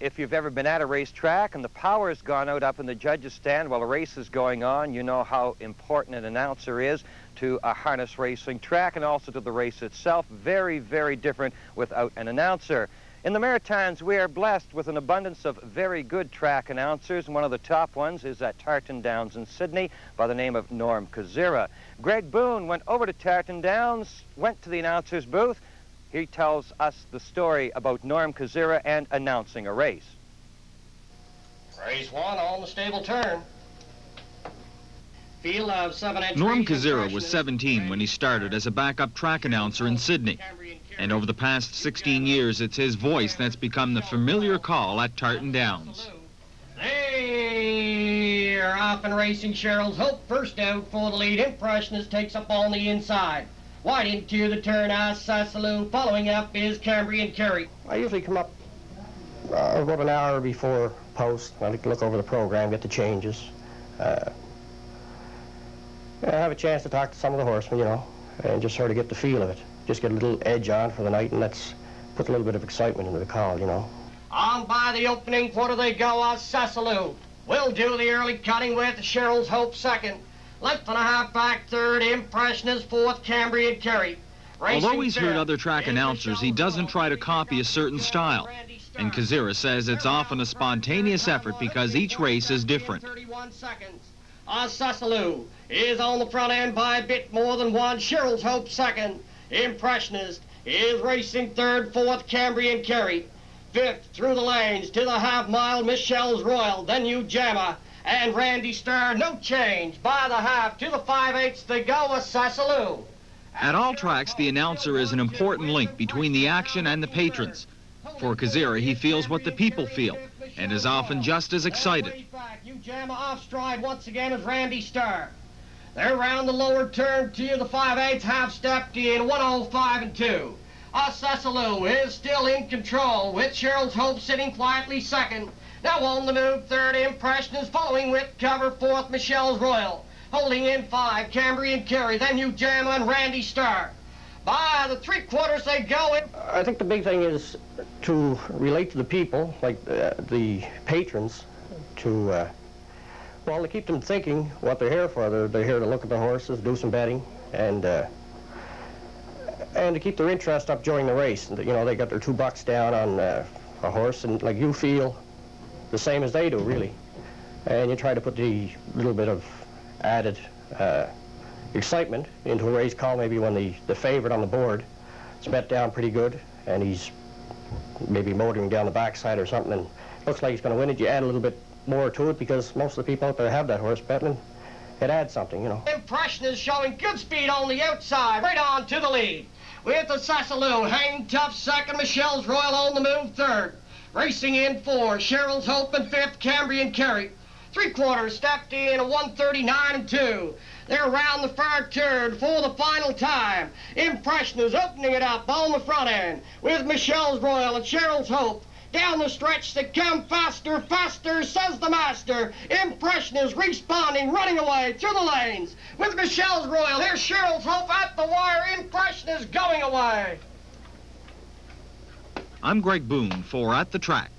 If you've ever been at a racetrack and the power's gone out up in the judges' stand while a race is going on, you know how important an announcer is to a harness racing track and also to the race itself. Very, very different without an announcer. In the Maritimes, we are blessed with an abundance of very good track announcers, and one of the top ones is at Tarton Downs in Sydney by the name of Norm Kazira. Greg Boone went over to Tarton Downs, went to the announcer's booth. He tells us the story about Norm Kazira and announcing a race. Race 1 on the stable turn. Field of 7 entries. Norm Kazira was 17 when he started as a backup track announcer in Sydney. And over the past 16 years, it's his voice that's become the familiar call at Tarton Downs. They're off and racing. Cheryl's Hope first out for the lead. Impressionist takes up on the inside. Wide into the turn, Sassaloo. Following up is Cambrian Kerry. I usually come up about an hour before post. I like to look over the program, get the changes. I have a chance to talk to some of the horsemen, you know, and just sort of get the feel of it. Just get a little edge on for the night, and let's put a little bit of excitement into the call, you know. On by the opening quarter they go, Sassaloo. We'll do the early cutting with Cheryl's Hope second. Length and a half back third, Impressionist fourth, Cambrian Kerry. Although he's heard other track announcers, he doesn't try to copy a certain style. And Kazira says it's often a spontaneous effort because each race is different. 31 seconds. Sassaloo is on the front end by a bit more than one. Cheryl's Hope second. Impressionist is racing third, fourth, Cambrian Kerry. Fifth through the lanes to the half-mile, Michelle's Royal, then Ujama and Randy Starr. No change by the half to the 5/8 they go with Sassaloo. At all tracks, the announcer is an important link between the action and the patrons. For Kazira, he feels what the people feel and is often just as excited. Ujama off stride once again as Randy Starr. They're round the lower turn to the 5/8, half stepped in, 105 and 2. Sassaloo is still in control with Cheryl's Hope sitting quietly second. Now on the move, third, Impressionist following with cover, fourth, Michelle's Royal. Holding in 5, Cambrian Kerry, then Ujama and Randy Starr. By the 3/4 they go. I think the big thing is to relate to the people, like the patrons, to well, to keep them thinking what they're here for. They're here to look at the horses, do some betting, and to keep their interest up during the race. And, you know, they got their $2 down on a horse, and like you feel the same as they do, really. And you try to put the little bit of added excitement into a race call, maybe when the favorite on the board is bet down pretty good, and he's maybe motoring down the backside or something, and looks like he's going to win it. You add a little bit more to it because most of the people out there have that horse betting. It adds something, you know. Impressionist showing good speed on the outside, right on to the lead. With the Sassaloo hanging tough second, Michelle's Royal on the move third. Racing in 4, Cheryl's Hope and 5th, Cambrian Kerry. 3/4 stepped in, 139 and 2. They're around the far turn for the final time. Impressionist opening it up on the front end with Michelle's Royal and Cheryl's Hope. Down the stretch they come, faster, faster, says the master. Impressionist responding, running away through the lanes with Michelle's Royal. Here's Cheryl's Hope at the wire. Impressionist going away. I'm Greg Boone for At the Track.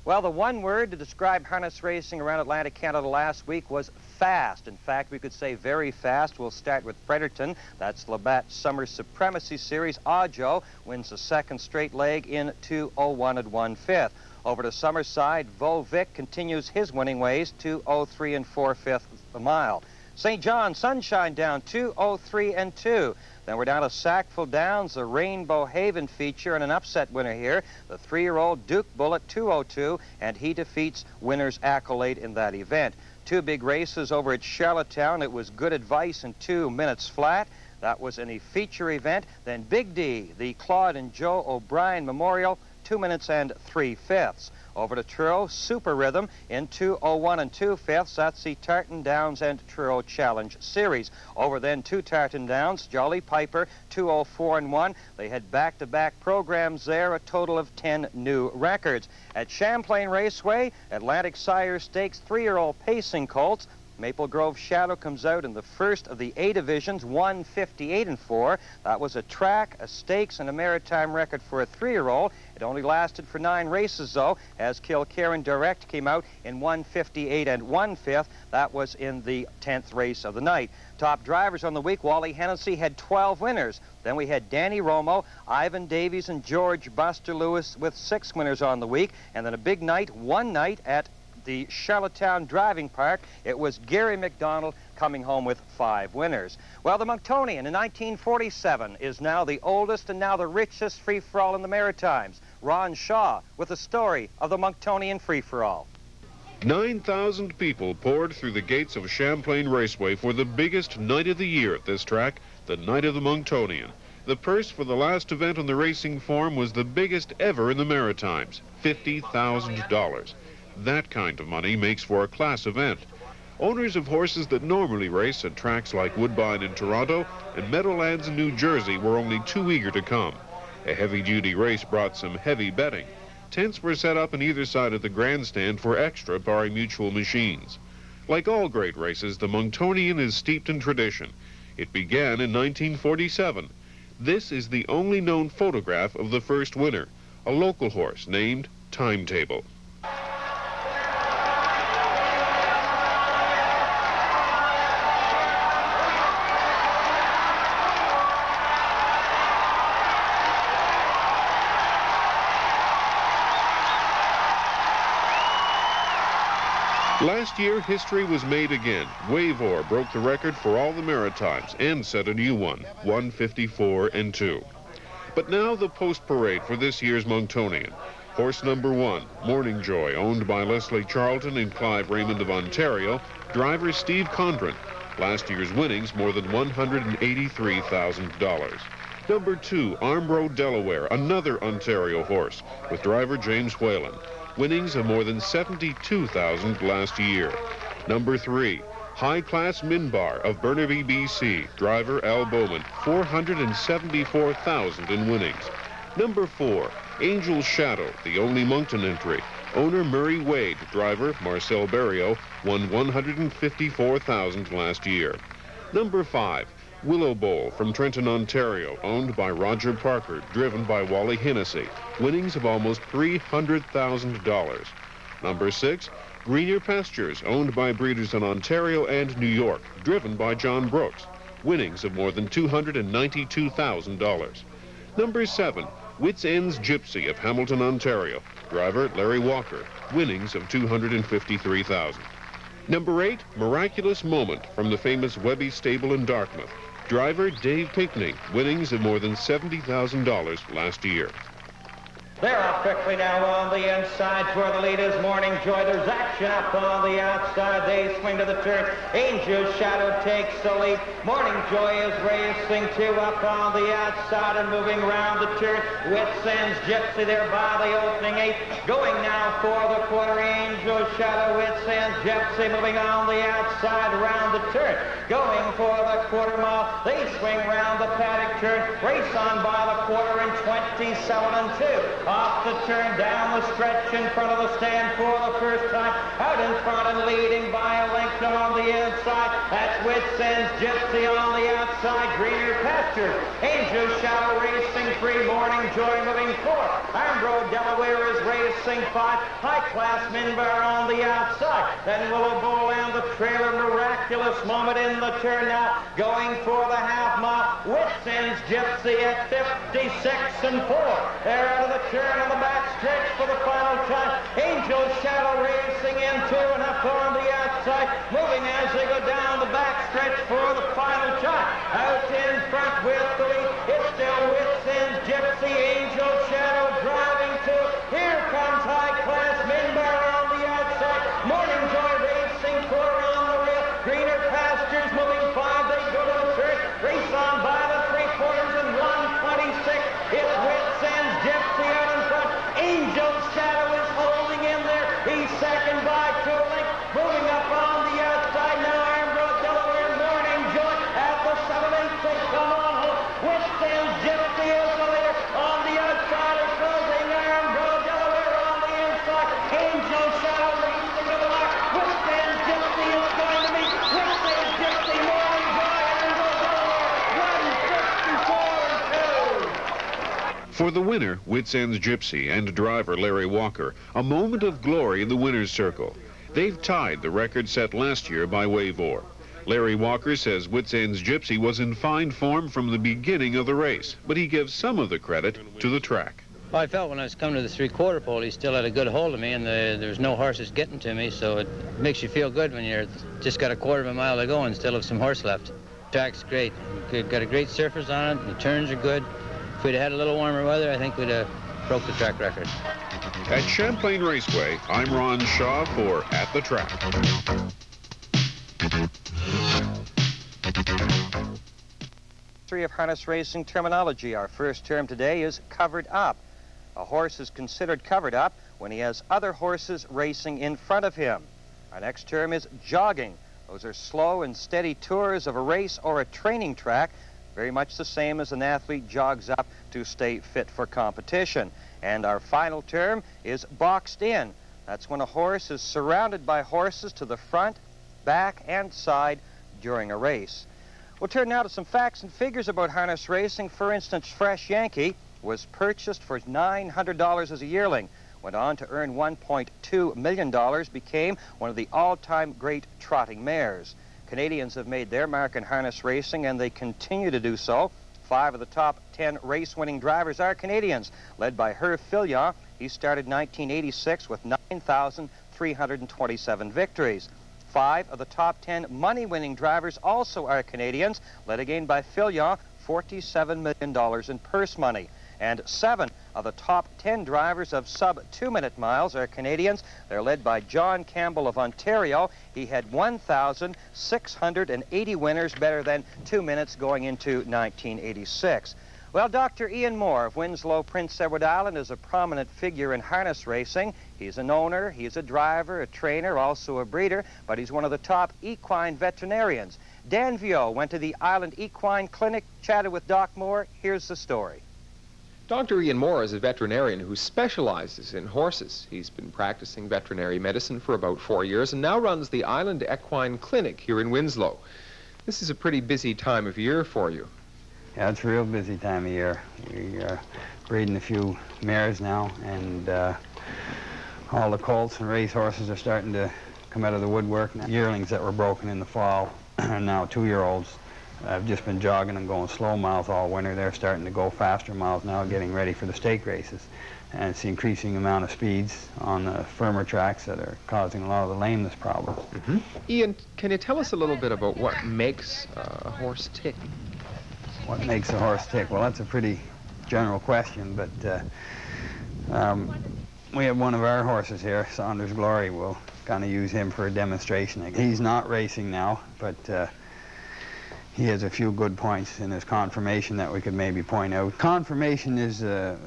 Well, the one word to describe harness racing around Atlantic Canada last week was fast. In fact, we could say very fast. We'll start with Fredericton. That's Labatt Summer Supremacy Series. Ajo wins the second straight leg in 2:01 1/5. Over to Summerside, Vic continues his winning ways, 2:03 4/5 a mile. St. John, Sunshine down, 2:03 2. Then we're down to Sackville Downs, the Rainbow Haven feature, and an upset winner here, the 3-year-old Duke Bullet, 2:02, and he defeats Winner's Accolade in that event. 2 big races over at Charlottetown. It was Good Advice in 2 minutes flat. That was in a feature event. Then Big D, the Claude and Joe O'Brien Memorial, 2 minutes and 3/5. Over to Truro, Super Rhythm in 2:01 2/5. That's the Tarton Downs and Truro Challenge Series. Over then to Tarton Downs, Jolly Piper, 2:04 1. They had back-to-back programs there, a total of 10 new records. At Champlain Raceway, Atlantic Sire Stakes, 3-year-old Pacing Colts. Maple Grove Shadow comes out in the first of the A divisions, 1:58 4. That was a track, a stakes, and a maritime record for a 3-year-old. It only lasted for 9 races, though, as Kilkerran Direct came out in 1:58 1/5. That was in the 10th race of the night. Top drivers on the week, Wally Hennessy had 12 winners. Then we had Danny Romo, Ivan Davies, and George Buster Lewis with 6 winners on the week. And then a big night, one night at the Charlottetown Driving Park, it was Gary McDonald coming home with 5 winners. Well, the Monctonian in 1947 is now the oldest and now the richest free-for-all in the Maritimes. Ron Shaw with the story of the Monctonian free-for-all. 9,000 people poured through the gates of Champlain Raceway for the biggest night of the year at this track, the night of the Monctonian. The purse for the last event on the racing form was the biggest ever in the Maritimes, $50,000. That kind of money makes for a class event. Owners of horses that normally race at tracks like Woodbine in Toronto and Meadowlands in New Jersey were only too eager to come. A heavy-duty race brought some heavy betting. Tents were set up on either side of the grandstand for extra pari-mutuel machines. Like all great races, the Monctonian is steeped in tradition. It began in 1947. This is the only known photograph of the first winner, a local horse named Timetable. Last year, history was made again. Wavor broke the record for all the Maritimes and set a new one, 1:54 2. But now the post-parade for this year's Monctonian. Horse number 1, Morning Joy, owned by Leslie Charlton and Clive Raymond of Ontario, driver Steve Condren. Last year's winnings more than $183,000. Number 2, Armbro Delaware, another Ontario horse, with driver James Whalen. Winnings of more than $72,000 last year. Number 3, High Class Minbar of Burnaby, BC, driver Al Bowman, $474,000 in winnings. Number 4, Angel's Shadow, the only Moncton entry. Owner Murray Wade, driver Marcel Berriot, won $154,000 last year. Number 5, Willow Bowl from Trenton, Ontario, owned by Roger Parker, driven by Wally Hennessy. Winnings of almost $300,000. Number 6, Greener Pastures, owned by breeders in Ontario and New York, driven by John Brooks. Winnings of more than $292,000. Number 7, Wits End's Gypsy of Hamilton, Ontario, driver Larry Walker. Winnings of $253,000. Number 8, Miraculous Moment from the famous Webby Stable in Dartmouth. Driver Dave Pinkney, winnings of more than $70,000 last year. They're up quickly now on the inside where the lead is Morning Joy. There's action up on the outside. They swing to the turn. Angel's Shadow takes the lead. Morning Joy is racing 2 up on the outside and moving round the turn. Wits End's Gypsy there by the opening 8. Going now for the quarter. Angel's Shadow, Wits End's Gypsy moving on the outside around the turn. Going for the quarter mile. They swing round the paddock turn. Race on by the quarter in 27 2. Off the turn, down the stretch in front of the stand for the first time. Out in front and leading by a length on the inside. That's Wits End's Gypsy on the outside. Greener Pastures. Angel's Shadow racing 3. Morning Joy moving 4. Armbro Delaware is racing 5. High Class Minbar on the outside. Then Willow Bowl and the trailer. Miraculous Moment in the turn now. Going for the half mile. Wits End's Gypsy at 56 4. They're out of the turn on the back stretch for the final time. Angel's Shadow racing in 2 and up on the outside, moving as they go down the back stretch for the final time. Out in front with the lead, it's still Wits End's Gypsy. Angel's Shadow driving 2. Here comes High Class Minbar on the outside. Morning Joy racing 4 on the rail. Greener Pastures moving 5. They go to the turn. Race on by the 3/4 and 1:26. It's Wits End's Gypsy out in front. Angel's Shadow is holding in there. He's second by 2 lengths. Moving up on the outside now. Armbro Delaware, Morning Joy at the 7/8. They come on home. Wits End's Gypsy is the leader. On the outside is closing. Armbro Delaware on the inside. Angel's Shadow racing to the mark. Wits End's Gypsy is going to meet Wits End's Gypsy. For the winner, Wits End's Gypsy, and driver Larry Walker, a moment of glory in the winner's circle. They've tied the record set last year by Wavor. Larry Walker says Wits End's Gypsy was in fine form from the beginning of the race, but he gives some of the credit to the track. Well, I felt when I was coming to the three-quarter pole, he still had a good hold of me, and there was no horses getting to me, so it makes you feel good when you're just got a quarter of a mile to go and still have some horse left. The track's great. We've got a great surface on it, and the turns are good. If we'd had a little warmer weather, I think we'd have broke the track record. At Champlain Raceway, I'm Ron Shaw for At the Track. History of harness racing terminology. Our first term today is covered up. A horse is considered covered up when he has other horses racing in front of him. Our next term is jogging. Those are slow and steady tours of a race or a training track, very much the same as an athlete jogs up to stay fit for competition. And our final term is boxed in. That's when a horse is surrounded by horses to the front, back, and side during a race. We'll turn now to some facts and figures about harness racing. For instance, Fresh Yankee was purchased for $900 as a yearling, went on to earn $1.2 million, became one of the all-time great trotting mares. Canadians have made their mark in harness racing, and they continue to do so. 5 of the top 10 race-winning drivers are Canadians, led by Hervé Fillon. He started 1986 with 9,327 victories. 5 of the top 10 money-winning drivers also are Canadians, led again by Fillon, $47 million in purse money. And 7 of the top 10 drivers of sub-2-minute miles are Canadians. They're led by John Campbell of Ontario. He had 1,680 winners, better than 2 minutes going into 1986. Well, Dr. Ian Moore of Winslow, Prince Edward Island, is a prominent figure in harness racing. He's an owner, he's a driver, a trainer, also a breeder, but he's one of the top equine veterinarians. Dan Vio went to the Island Equine Clinic, chatted with Doc Moore. Here's the story. Dr. Ian Moore is a veterinarian who specializes in horses. He's been practicing veterinary medicine for about 4 years and now runs the Island Equine Clinic here in Winslow. This is a pretty busy time of year for you. Yeah, it's a real busy time of year. We are breeding a few mares now, and all the colts and race horses are starting to come out of the woodwork. Yearlings that were broken in the fall are now 2-year-olds. I've just been jogging and going slow miles all winter. They're starting to go faster miles now, getting ready for the stake races. And it's the increasing amount of speeds on the firmer tracks that are causing a lot of the lameness problems. Mm-hmm. Ian, can you tell us a little bit about what makes a horse tick? What makes a horse tick? Well, that's a pretty general question, but we have one of our horses here, Saunders Glory. We'll kind of use him for a demonstration. He's not racing now, but he has a few good points in his conformation that we could maybe point out. Conformation is a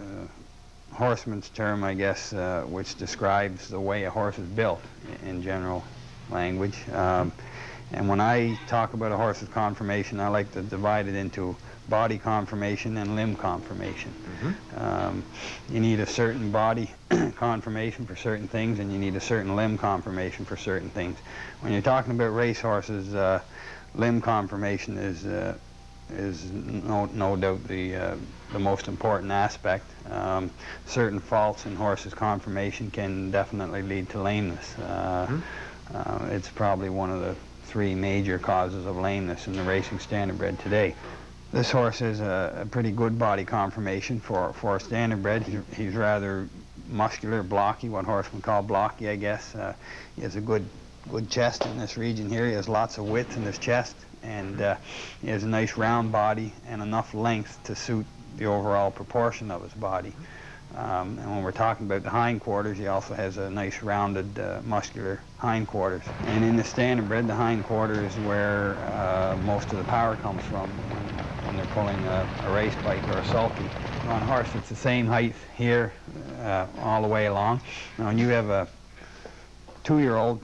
horseman's term, I guess, which describes the way a horse is built in general language. And when I talk about a horse's conformation, I like to divide it into body conformation and limb conformation. Mm-hmm. You need a certain body conformation for certain things, and you need a certain limb conformation for certain things. When you're talking about race horses, limb conformation is no doubt the most important aspect. Certain faults in horses' conformation can definitely lead to lameness. It's probably one of the 3 major causes of lameness in the racing standardbred today. This horse has a pretty good body conformation for a standardbred. He's rather muscular, blocky, what horsemen call blocky, I guess. He has a good chest in this region here. He has lots of width in his chest, and he has a nice round body and enough length to suit the overall proportion of his body. And when we're talking about the hindquarters, he also has a nice rounded muscular hindquarters. And in the standardbred, the hindquarter is where most of the power comes from when they're pulling a race bike or a sulky. On a horse, it's the same height here all the way along. Now, when you have a 2-year-old,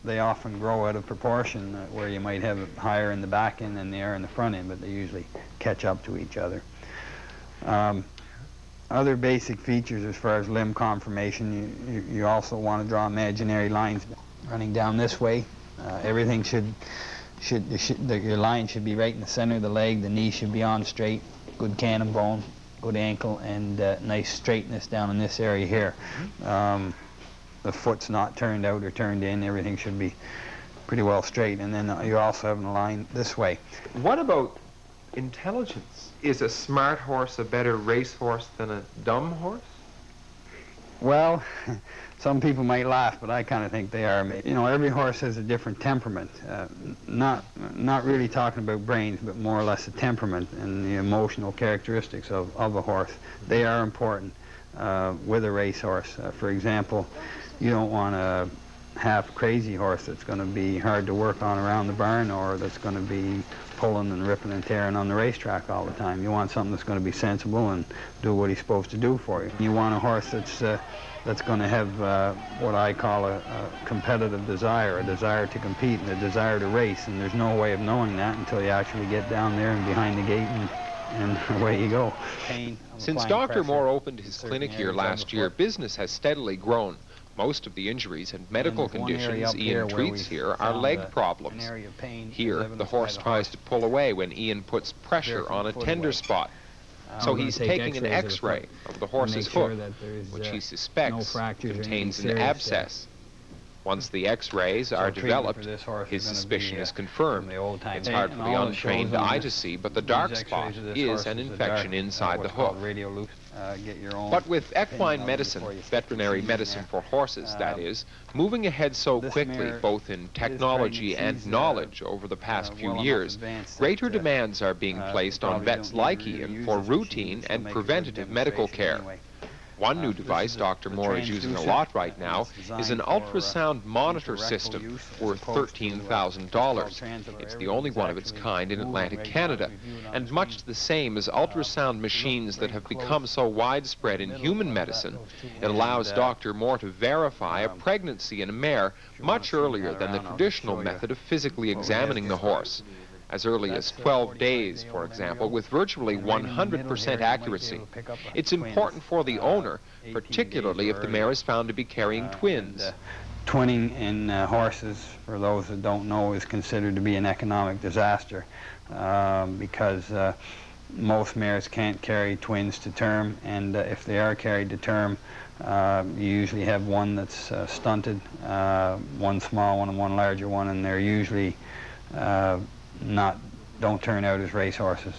they often grow out of proportion, where you might have it higher in the back end than they are in the front end, but they usually catch up to each other. Other basic features as far as limb conformation, you also want to draw imaginary lines running down this way. Everything your line should be right in the center of the leg, the knee should be on straight, good cannon bone, good ankle, and nice straightness down in this area here. The foot's not turned out or turned in. Everything should be pretty well straight, and then you're also having a line this way. What about intelligence? Is a smart horse a better racehorse than a dumb horse? Well, some people might laugh, but I kind of think they are. You know, every horse has a different temperament. Not really talking about brains, but more or less a temperament and the emotional characteristics of a horse. They are important with a racehorse. For example, you don't want a half-crazy horse that's going to be hard to work on around the barn, or that's going to be pulling and ripping and tearing on the racetrack all the time. You want something that's going to be sensible and do what he's supposed to do for you. You want a horse that's going to have what I call a competitive desire, a desire to compete and a desire to race, and there's no way of knowing that until you actually get down there and behind the gate and away you go. Since Dr. Moore opened his clinic here last year, business has steadily grown. Most of the injuries and medical conditions Ian treats here are leg problems. Here, the horse tries to pull away when Ian puts pressure on a tender spot. So he's taking an X-ray of the horse's hoof, which he suspects contains an abscess. Once the X-rays are developed, his suspicion is confirmed. It's hard for the untrained eye to see, but the dark spot is an infection inside the hoof. But with equine medicine, veterinary medicine for horses, that is, moving ahead so quickly, both in technology and knowledge over the past few years, greater demands are being placed on vets like Ian for routine and preventative medical care. One new device Dr. Moore is using a lot right now is an ultrasound monitor system worth $13,000. It's the only one of its kind in Atlantic Canada, and much the same as ultrasound machines that have become so widespread in human medicine. It allows Dr. Moore to verify a pregnancy in a mare much earlier than the traditional method of physically examining the horse. As early as 12 days, for example, with virtually 100% accuracy. It's important for the owner, particularly if the mare is found to be carrying twins. Twinning in horses, for those that don't know, is considered to be an economic disaster because most mares can't carry twins to term, and if they are carried to term, you usually have one that's stunted, one small one and one larger one, and they're usually don't turn out as racehorses.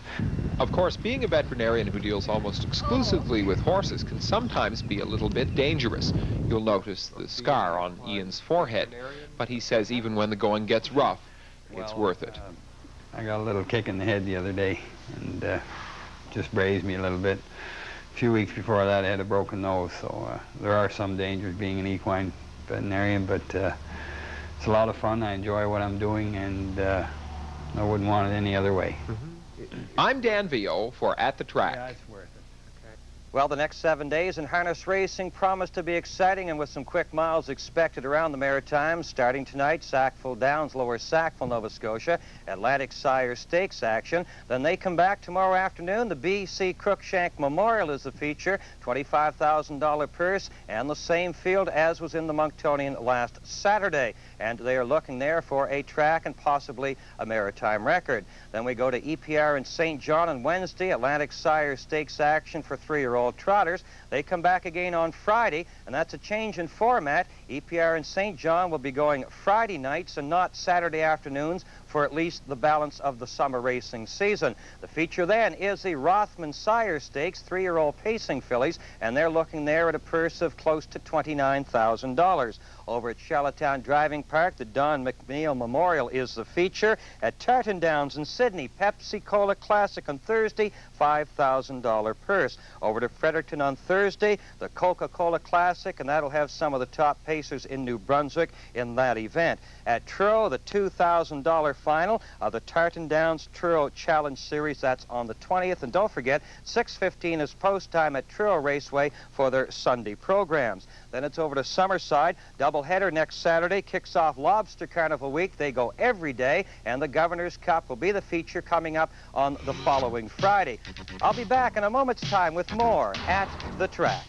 Of course, being a veterinarian who deals almost exclusively with horses can sometimes be a little bit dangerous. You'll notice the scar on Ian's forehead, but he says even when the going gets rough, it's worth it. I got a little kick in the head the other day, and just grazed me a little bit. A few weeks before that, I had a broken nose, so there are some dangers being an equine veterinarian, but it's a lot of fun. I enjoy what I'm doing, and I wouldn't want it any other way. I'm Dan Vio for At the Track. Yeah, it's worth it. Well, the next 7 days in harness racing promise to be exciting, and with some quick miles expected around the Maritimes. Starting tonight, Sackville Downs, Lower Sackville, Nova Scotia, Atlantic Sire Stakes action. Then they come back tomorrow afternoon. The BC Crookshank Memorial is the feature, $25,000 purse, and the same field as was in the Monctonian last Saturday. And they are looking there for a track and possibly a maritime record. Then we go to EPR in St. John on Wednesday, Atlantic Sire Stakes action for 3-year-old trotters. They come back again on Friday, and that's a change in format. EPR in St. John will be going Friday nights and not Saturday afternoons for at least the balance of the summer racing season. The feature then is the Rothman Sire Stakes, 3-year-old pacing fillies, and they're looking there at a purse of close to $29,000. Over at Charlottetown Driving Park, the Don McNeil Memorial is the feature. At Tarton Downs in Sydney, Pepsi-Cola Classic on Thursday, $5,000 purse. Over to Fredericton on Thursday, the Coca-Cola Classic, and that'll have some of the top pacers in New Brunswick in that event. At Truro, the $2,000 final of the Tarton Downs Truro Challenge Series. That's on the 20th. And don't forget, 6:15 is post time at Truro Raceway for their Sunday programs. Then it's over to Summerside. Doubleheader next Saturday kicks off Lobster Carnival Week. They go every day, and the Governor's Cup will be the feature coming up on the following Friday. I'll be back in a moment's time with more At the Track.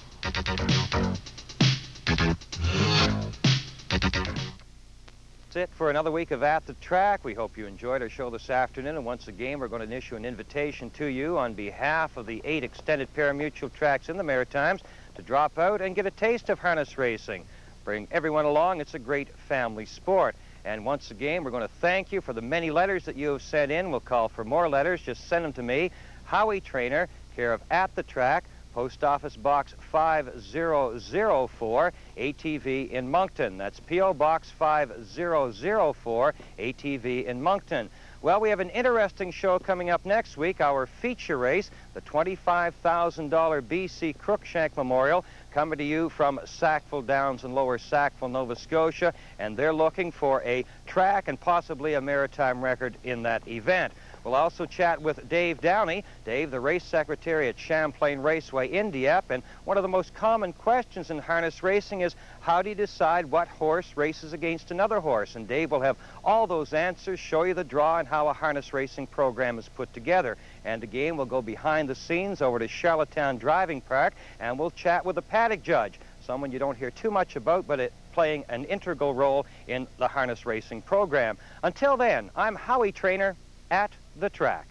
that's it for another week of At the Track. We hope you enjoyed our show this afternoon, and once again, we're going to issue an invitation to you on behalf of the 8 extended parimutuel tracks in the Maritimes to drop out and get a taste of harness racing. Bring everyone along. It's a great family sport. And once again, we're going to thank you for the many letters that you have sent in. We'll call for more letters. Just send them to me, Howie Trainer, care of At the Track, Post Office Box 5004, ATV in Moncton. That's P.O. Box 5004, ATV in Moncton. Well, we have an interesting show coming up next week, our feature race, the $25,000 BC Crookshank Memorial, coming to you from Sackville Downs in Lower Sackville, Nova Scotia, and they're looking for a track and possibly a maritime record in that event. We'll also chat with Dave Downey. Dave, the race secretary at Champlain Raceway in Dieppe, and one of the most common questions in harness racing is how do you decide what horse races against another horse? And Dave will have all those answers, show you the draw and how a harness racing program is put together. And again, we'll go behind the scenes over to Charlottetown Driving Park, and we'll chat with a paddock judge, someone you don't hear too much about, but playing an integral role in the harness racing program. Until then, I'm Howie Trainer, At the Track.